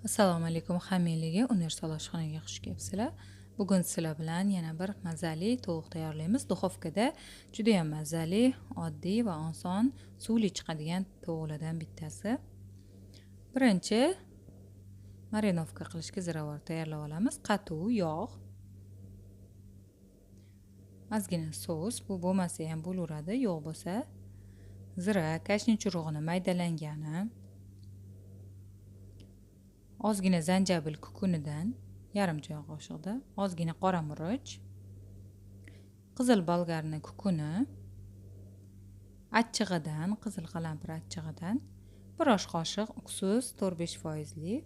Assalomu alaykum hammaga universal oshxonaga xush kelibsizlar. Bugun sizlar bilan yana bir mazali tovuq tayyorlaymiz. Duxovkada juda ham mazali, oddiy va oson suvli chiqadigan tovuqlardan bittasi. Birinchi marinovka qilishga ziravor tayyorlab olamiz. Qatuv, yog', ozgina sos, bu bo'lmasa ham bo'laveradi, yog' bo'lsa, zira, kashniy urug'ini maydalangani, ozgina zanjabil kukunidan yarim choy qoshiqda, ozgina qora murch, qizil bolgarni kukuni, achchig'idan, qizil qalampir achchig'idan, bir osh qoshiq uksus 4-5%li,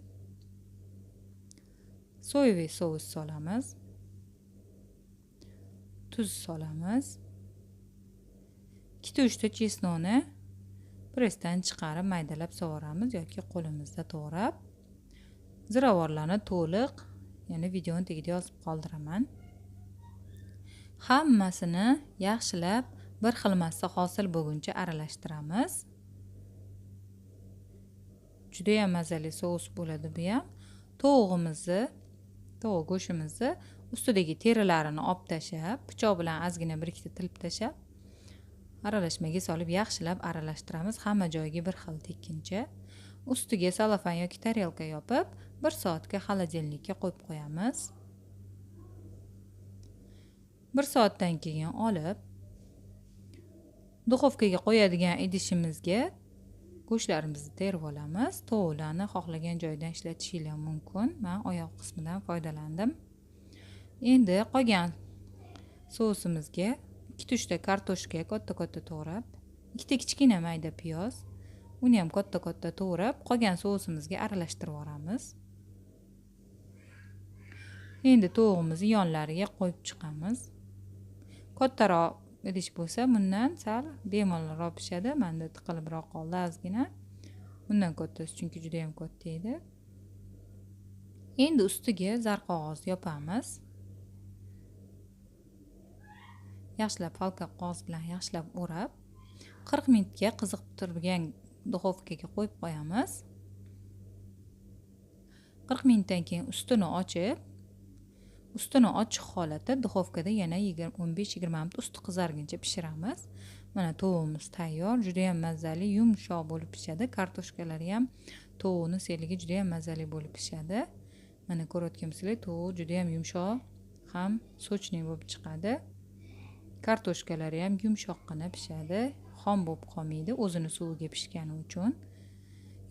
so'yli sous solamiz, tuz solamiz, 2-3 ta chesnoni pressdan chiqarib maydalab sovuramiz yoki qo'limizda to'g'rab. Ziravorlarni to'liq, ya'ni videoning tagida yozib qoldiraman. Hammasini yaxshilab bir xil massa hosil bo'lguncha aralashtiramiz. Juda ham mazali sous bo'ladi bu ham. Tovuq go'shtimizni ustidagi terilarini olib tashab, pichoq bilan ozgina bir ikkita tilib tashab, aralashmaga solib yaxshilab aralashtiramiz hamma joyiga bir xil tekkincha. Ustiga salofan yoki tarelka yopib, 1 soatga xolodilnikka qo'yib qo'yamiz. 1 soatdan keyin olib duxovkaga qo'yadigan idishimizga go'shtlarimizni terib olamiz. Tovuqlarni xohlagan joydan ishlatishingiz mumkin. Men oyoq qismidan foydalandim. Endi qolgan sousimizga 2-3 ta kartoshka katta-katta to'g'rab, 2 ta kichkina mayda piyoz, uni ham katta-katta to'g'rab, qolgan sousimizga aralashtirib yuboramiz. Endi tovuqimizni yonlariga qo'yib chiqamiz. Kattaroq idish bo'lsa, bundan sal bemalolroq pishadi. Menda tiqilibroq qoldi ozgina. Bundan kattasi chunki juda ham katta edi. Endi ustiga zarqog'oz yopamiz. Yaxshilab falka qog'oz bilan yaxshilab o'rab, 40 minutga qiziq turgan duxovkaga qo'yib qo'yamiz. 40 minutdan keyin ustini ochiq holatda duxovkada yana 15-20 minut usti qizarguncha pishiramiz. Mana tovuqimiz tayyor, juda ham mazali, yumshoq bo'lib pishadi. Kartoshkalari ham tovuqning seligi juda ham mazali bo'lib pishadi. Mana ko'rayotgansizlar, tovuq juda ham yumshoq, ham sochli bo'lib chiqadi. Kartoshkalari ham yumshoqqina pishadi, xom bo'lib qolmaydi, o'zini suviga pishgani uchun.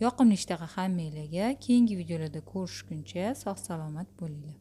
Yoqimli ishtaha hammalarga. Keyingi videolarda ko'rishguncha sog' salomat bo'linglar.